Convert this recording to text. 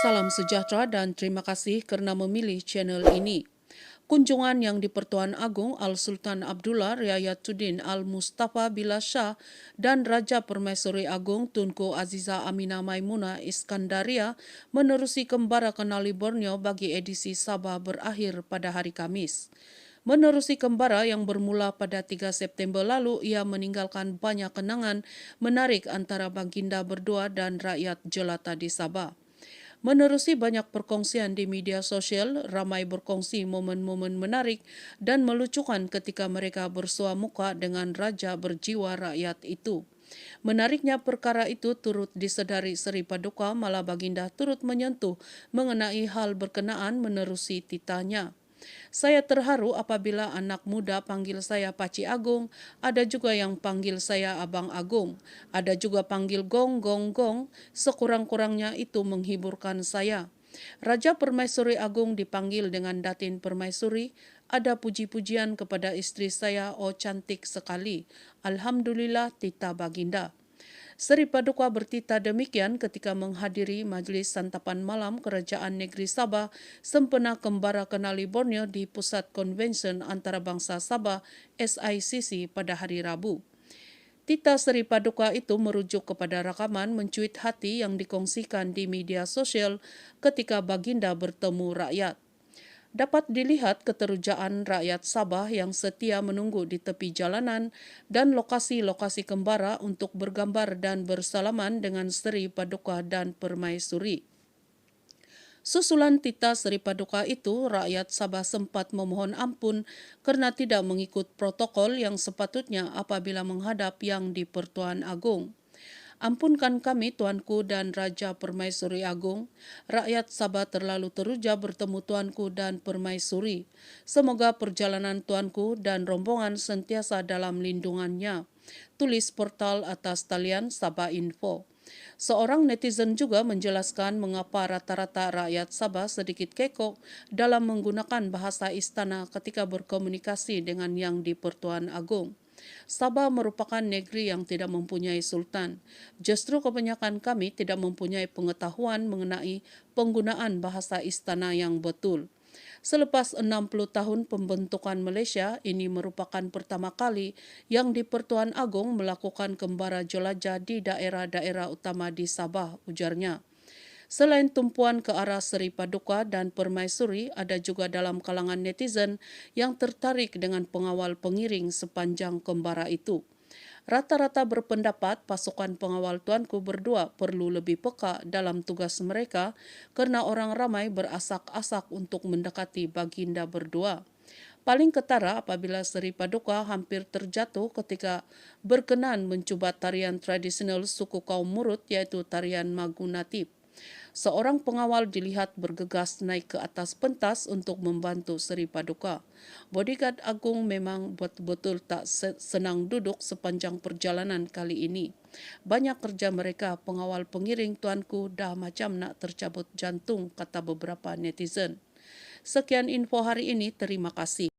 Salam sejahtera dan terima kasih kerana memilih channel ini. Kunjungan yang di-Pertuan Agong Al-Sultan Abdullah Riayatuddin Al-Mustafa Billah Shah dan Raja Permaisuri Agong Tunku Aziza Aminah Maimunah Iskandaria menerusi kembara Kenali Borneo bagi edisi Sabah berakhir pada hari Khamis. Menerusi kembara yang bermula pada 3 September lalu, ia meninggalkan banyak kenangan menarik antara baginda berdua dan rakyat jelata di Sabah. Menerusi banyak perkongsian di media sosial, ramai berkongsi momen-momen menarik dan melucukan ketika mereka bersua muka dengan raja berjiwa rakyat itu. Menariknya perkara itu turut disedari Seri Paduka Mala Baginda turut menyentuh mengenai hal berkenaan menerusi titanya. Saya terharu apabila anak muda panggil saya Paci Agung, ada juga yang panggil saya Abang Agung, ada juga panggil Gong Gong Gong, sekurang-kurangnya itu menghiburkan saya. Raja Permaisuri Agung dipanggil dengan Datin Permaisuri, ada puji-pujian kepada isteri saya, oh cantik sekali. Alhamdulillah Tita Baginda. Seri Paduka bertita demikian ketika menghadiri majlis santapan malam Kerajaan Negeri Sabah sempena Kembara Kenali Borneo di Pusat Konvensyen Antarabangsa Sabah SICC pada hari Rabu. Tita Seri Paduka itu merujuk kepada rakaman mencuit hati yang dikongsikan di media sosial ketika baginda bertemu rakyat. Dapat dilihat keterujaan rakyat Sabah yang setia menunggu di tepi jalanan dan lokasi-lokasi kembara untuk bergambar dan bersalaman dengan Seri Paduka dan Permaisuri. Susulan tita Seri Paduka itu, rakyat Sabah sempat memohon ampun kerana tidak mengikut protokol yang sepatutnya apabila menghadap Yang di-Pertuan Agong. Ampunkan kami Tuanku dan Raja Permaisuri Agung. Rakyat Sabah terlalu teruja bertemu Tuanku dan Permaisuri. Semoga perjalanan Tuanku dan rombongan sentiasa dalam lindungannya. Tulis portal atas talian Sabah Info. Seorang netizen juga menjelaskan mengapa rata-rata rakyat Sabah sedikit kekok dalam menggunakan bahasa istana ketika berkomunikasi dengan Yang di-Pertuan Agong. Sabah merupakan negeri yang tidak mempunyai sultan. Justru kebanyakan kami tidak mempunyai pengetahuan mengenai penggunaan bahasa istana yang betul. Selepas 60 tahun pembentukan Malaysia, ini merupakan pertama kali Yang di-Pertuan Agong melakukan kembara jelajah di daerah-daerah utama di Sabah, ujarnya. Selain tumpuan ke arah Seri Paduka dan Permaisuri, ada juga dalam kalangan netizen yang tertarik dengan pengawal pengiring sepanjang kembara itu. Rata-rata berpendapat pasukan pengawal Tuanku berdua perlu lebih peka dalam tugas mereka kerana orang ramai berasak-asak untuk mendekati baginda berdua. Paling ketara apabila Seri Paduka hampir terjatuh ketika berkenan mencuba tarian tradisional suku kaum Murut iaitu tarian Magunatip. Seorang pengawal dilihat bergegas naik ke atas pentas untuk membantu Seri Paduka. Bodyguard Agung memang betul-betul tak senang duduk sepanjang perjalanan kali ini. Banyak kerja mereka, pengawal pengiring Tuanku dah macam nak tercabut jantung, kata beberapa netizen. Sekian info hari ini, terima kasih.